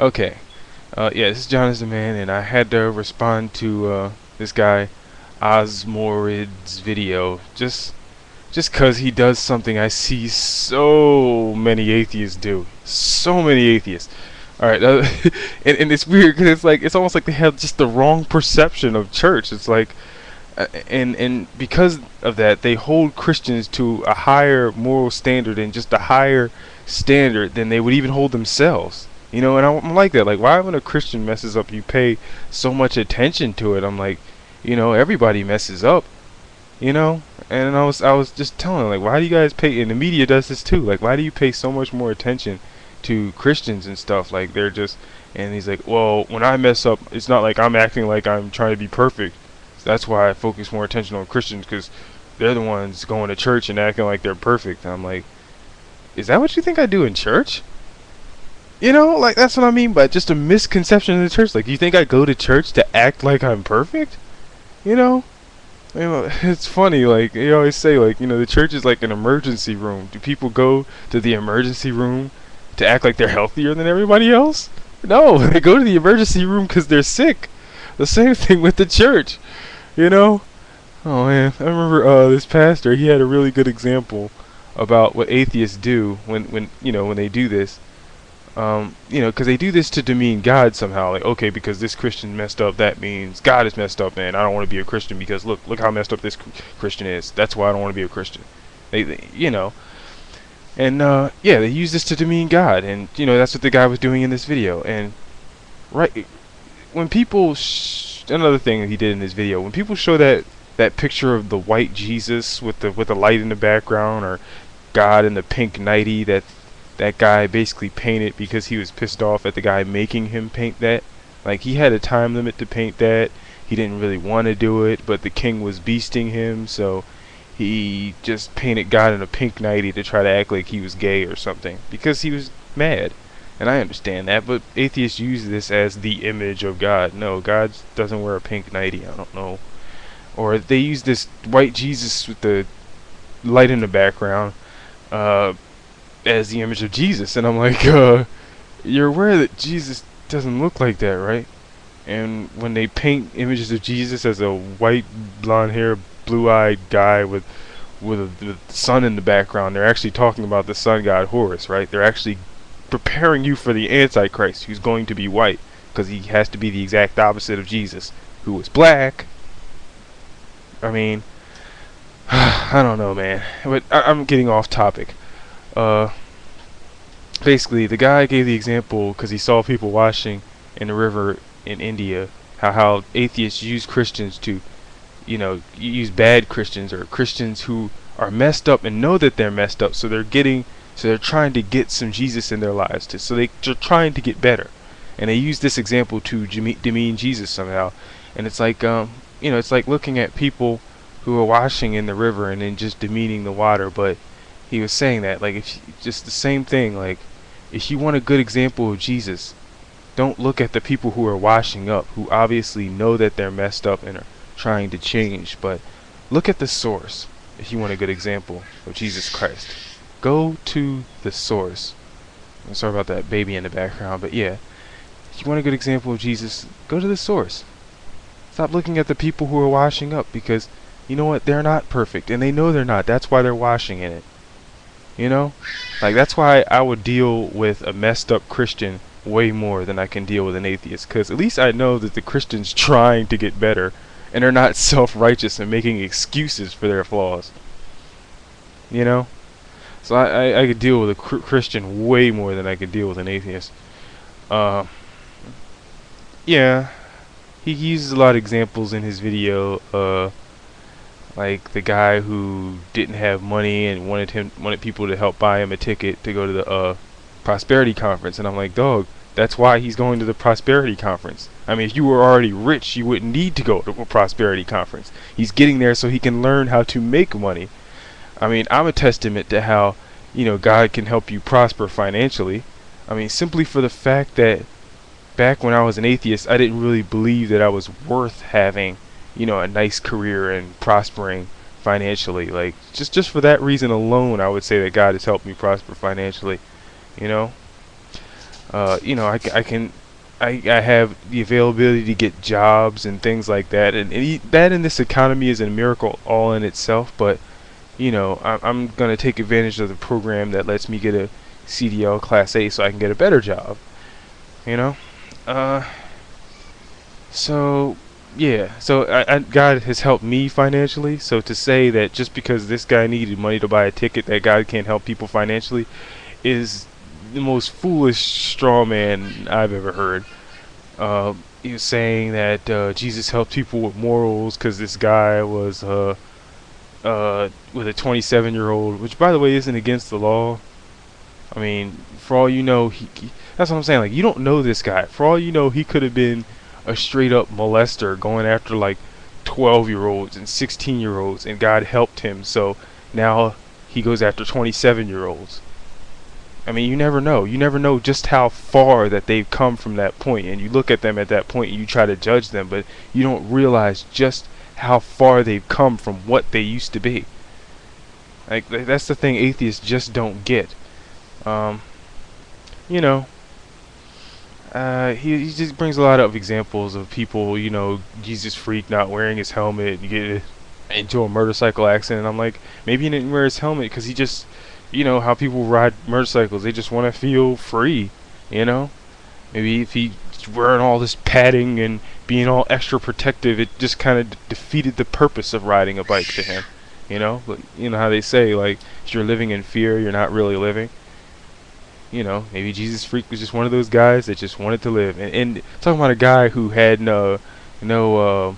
Okay. Yeah, this is Jonathan, man, and I had to respond to this guy Ozmoroid's video just 'cause he does something I see so many atheists do. So many atheists. All right, and it's weird because it's almost like they have just the wrong perception of church. It's like, and because of that, they hold Christians to a higher moral standard and just a higher standard than they would even hold themselves. And I'm like that. Like, why when a Christian messes up, you pay so much attention to it? I'm like, everybody messes up, you know. And I was just telling them, like, why do you guys pay? And the media does this too. Like, why do you pay so much more attention to Christians and stuff? Like, they're just. And he's like, well, when I mess up, it's not like I'm acting like I'm trying to be perfect. That's why I focus more attention on Christians, because they're the ones going to church and acting like they're perfect. And I'm like, is that what you think I do in church? Like, that's what I mean by just a misconception of the church. Like, you think I go to church to act like I'm perfect? You know? It's funny, like, you always say, like, the church is like an emergency room. Do people go to the emergency room to act like they're healthier than everybody else? No, they go to the emergency room because they're sick. The same thing with the church, you know? Oh, man. I remember this pastor, he had a really good example about what atheists do when they do this. Because they do this to demean God somehow. Like, okay, because this Christian messed up, that means God is messed up, and I don't want to be a Christian because look how messed up this Christian is. That's why I don't want to be a Christian. And yeah, they use this to demean God, and that's what the guy was doing in this video. And right when people, another thing that he did in this video, when people show that picture of the white Jesus with the light in the background, or God in the pink nightie that guy basically painted because he was pissed off at the guy making him paint that. Like, he had a time limit to paint that. He didn't really want to do it, but the king was beasting him, so he just painted God in a pink nightie to try to act like he was gay or something because he was mad. And I understand that, but atheists use this as the image of God. No, God doesn't wear a pink nightie. I don't know. Or they use this white Jesus with the light in the background as the image of Jesus, and I'm like, you're aware that Jesus doesn't look like that, right? And when they paint images of Jesus as a white, blonde hair, blue-eyed guy with the sun in the background, they're actually talking about the sun god Horus, right? They're actually preparing you for the Antichrist, who's going to be white, because he has to be the exact opposite of Jesus, who was black. I mean, I don't know, man. But I'm getting off topic. Basically, the guy gave the example because he saw people washing in the river in India, how atheists use Christians to, use bad Christians or Christians who are messed up and know that they're messed up, so they're trying to get some Jesus in their lives, so they're trying to get better, and they use this example to demean Jesus somehow, and it's like, it's like looking at people who are washing in the river and then just demeaning the water, but he was saying that, like, just the same thing, like, if you want a good example of Jesus, don't look at the people who are washing up, who obviously know that they're messed up and are trying to change, but look at the source. If you want a good example of Jesus Christ, go to the source. I'm sorry about that baby in the background, but yeah, if you want a good example of Jesus, go to the source. Stop looking at the people who are washing up, because you know what, they're not perfect, and they know they're not. That's why they're washing in it. Like, that's why I would deal with a messed up Christian way more than I can deal with an atheist, because at least I know that the Christian's trying to get better and are not self-righteous and making excuses for their flaws. So I could deal with a Christian way more than I could deal with an atheist. Yeah, he uses a lot of examples in his video, like the guy who didn't have money and wanted people to help buy him a ticket to go to the prosperity conference, and I'm like, dog, that's why he's going to the prosperity conference. I mean, if you were already rich, you wouldn't need to go to a prosperity conference. He's getting there so he can learn how to make money. I mean, I'm a testament to how, God can help you prosper financially. I mean, simply for the fact that back when I was an atheist, I didn't really believe that I was worth having, a nice career and prospering financially. Like, just for that reason alone, I would say that God has helped me prosper financially. You know, I have the availability to get jobs and things like that, and that in this economy is a miracle all in itself. But you know, I'm gonna take advantage of the program that lets me get a CDL Class A so I can get a better job. You know, uh, so yeah, so God has helped me financially. So to say that just because this guy needed money to buy a ticket, that God can't help people financially, is the most foolish straw man I've ever heard. He was saying that Jesus helped people with morals because this guy was with a 27-year-old, which by the way isn't against the law. I mean, for all you know, that's what I'm saying. Like, you don't know this guy. For all you know, he could have been a straight up molester going after like 12-year-olds and 16-year-olds, and God helped him. So now he goes after 27-year-olds. I mean, you never know. You never know just how far that they've come from that point, and you look at them at that point and you try to judge them, but you don't realize just how far they've come from what they used to be. Like, that's the thing atheists just don't get. Um, you know, he just brings a lot of examples of people, you know, Jesus freak not wearing his helmet, you get into a motorcycle accident. I'm like, maybe he didn't wear his helmet because he just, you know, how people ride motorcycles, they just want to feel free, you know. Maybe if he's wearing all this padding and being all extra protective, it just kind of defeated the purpose of riding a bike to him, you know. But you know how they say, like, if you're living in fear, you're not really living. You know, maybe Jesus freak was just one of those guys that just wanted to live. And talking about a guy who had no no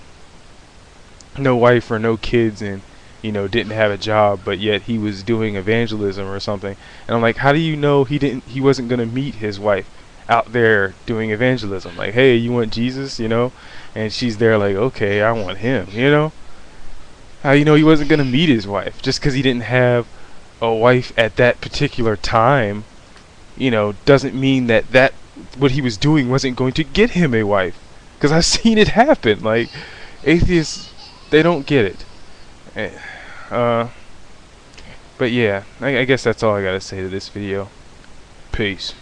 wife or no kids, and you know, didn't have a job, but yet he was doing evangelism or something. And I'm like, how do you know he wasn't going to meet his wife out there doing evangelism? Like, hey, you want Jesus, you know? And she's there like, okay, I want him, you know? How do you know he wasn't going to meet his wife just because he didn't have a wife at that particular time? You know, doesn't mean that what he was doing wasn't going to get him a wife, because I've seen it happen. Like, atheists, they don't get it. But yeah, I guess that's all I gotta say to this video. Peace.